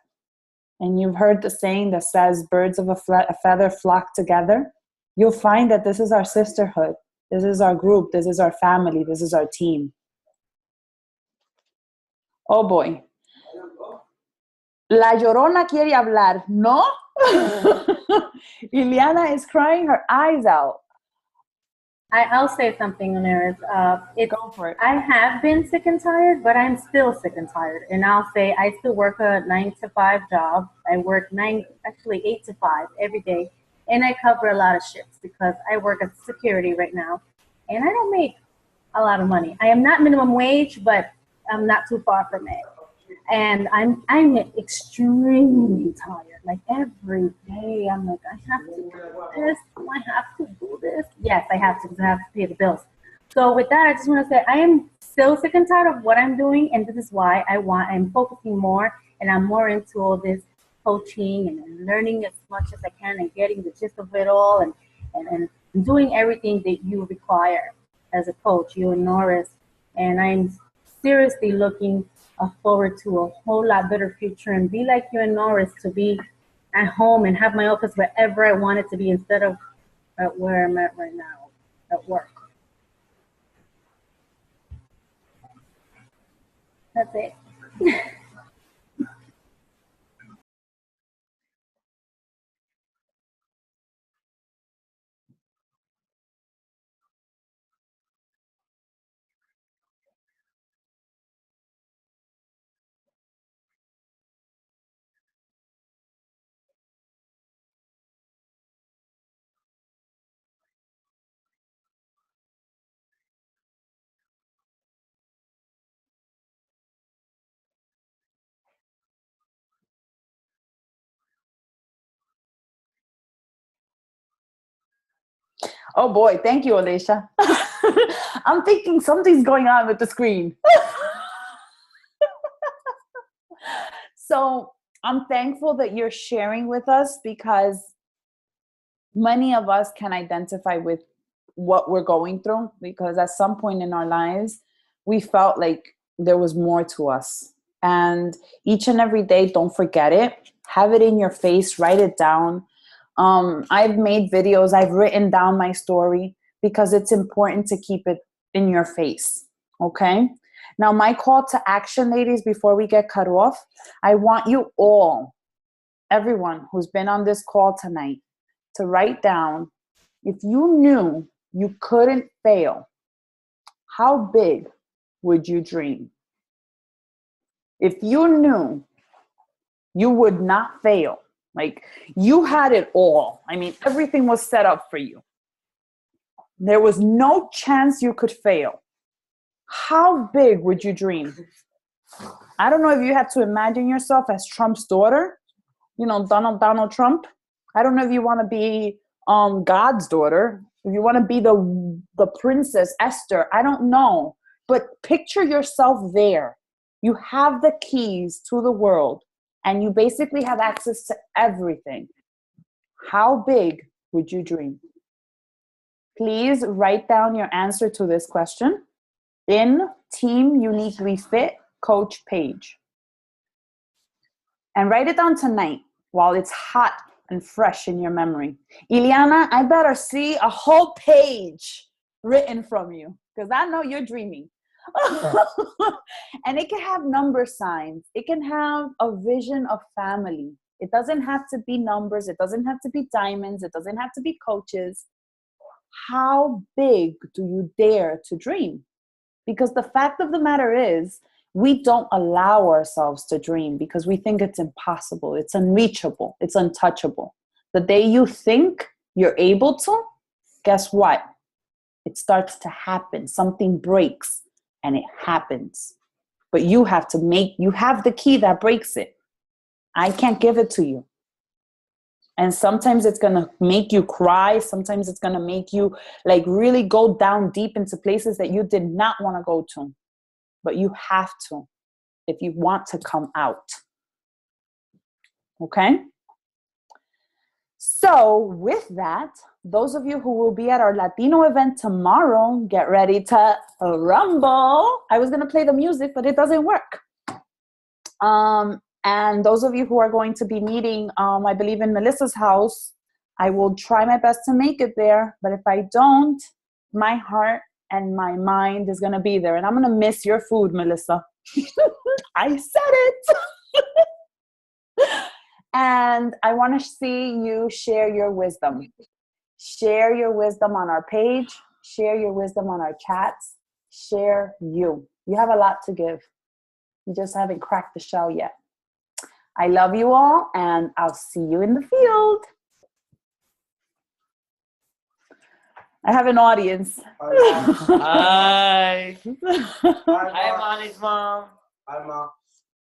And you've heard the saying that says birds of a feather flock together. You'll find that this is our sisterhood. This is our group. This is our family. This is our team. Oh boy. La Llorona quiere hablar, ¿no? Ileana is crying her eyes out. I'll say something, Oneris. Go for it. I have been sick and tired, but I'm still sick and tired. And I'll say I still work a 9-to-5 job. I work 8 to 5 every day. And I cover a lot of shifts because I work as security right now. And I don't make a lot of money. I am not minimum wage, but I'm not too far from it. And I'm extremely tired. Like every day, I'm like, I have to do this. Do I have to do this? Yes, I have to, because I have to pay the bills. So with that, I just want to say I am still sick and tired of what I'm doing, and this is why I'm focusing more, and I'm more into all this coaching and learning as much as I can and getting the gist of it all, and doing everything that you require as a coach, you and Norris. And I'm seriously looking forward to a whole lot better future and be like you and Norris, to be at home and have my office wherever I want it to be instead of at where I'm at right now at work. That's it. Oh boy, thank you, Alicia. I'm thinking something's going on with the screen. So I'm thankful that you're sharing with us, because many of us can identify with what we're going through, because at some point in our lives, we felt like there was more to us. And each and every day, don't forget it. Have it in your face, write it down. I've made videos, I've written down my story, because it's important to keep it in your face. Okay? Now, my call to action, ladies, before we get cut off, I want you all, everyone who's been on this call tonight, to write down, if you knew you couldn't fail, how big would you dream? If you knew you would not fail, like you had it all, I mean, everything was set up for you, there was no chance you could fail, how big would you dream? I don't know if you had to imagine yourself as Trump's daughter, you know, Donald Trump. I don't know if you want to be God's daughter, if you want to be the princess Esther. I don't know, but picture yourself there. You have the keys to the world, and you basically have access to everything. How big would you dream? Please write down your answer to this question in Team Uniquely Fit Coach page. And write it down tonight while it's hot and fresh in your memory. Ileana, I better see a whole page written from you, because I know you're dreaming. And it can have number signs. It can have a vision of family. It doesn't have to be numbers. It doesn't have to be diamonds. It doesn't have to be coaches. How big do you dare to dream? Because the fact of the matter is, we don't allow ourselves to dream because we think it's impossible, it's unreachable, it's untouchable. The day you think you're able to, guess what? It starts to happen. Something breaks and it happens. But you have the key that breaks it. I can't give it to you. And sometimes it's going to make you cry. Sometimes it's going to make you like really go down deep into places that you did not want to go to. But you have to if you want to come out. Okay? So with that, those of you who will be at our Latino event tomorrow, get ready to rumble. I was going to play the music, but it doesn't work. And those of you who are going to be meeting, I believe in Melissa's house, I will try my best to make it there. But if I don't, my heart and my mind is going to be there. And I'm going to miss your food, Melissa. I said it. And I want to see you share your wisdom. Share your wisdom on our page. Share your wisdom on our chats. Share you. You have a lot to give. You just haven't cracked the shell yet. I love you all, and I'll see you in the field. I have an audience. Hi. Hi, Monty's mom. Hi, Mom.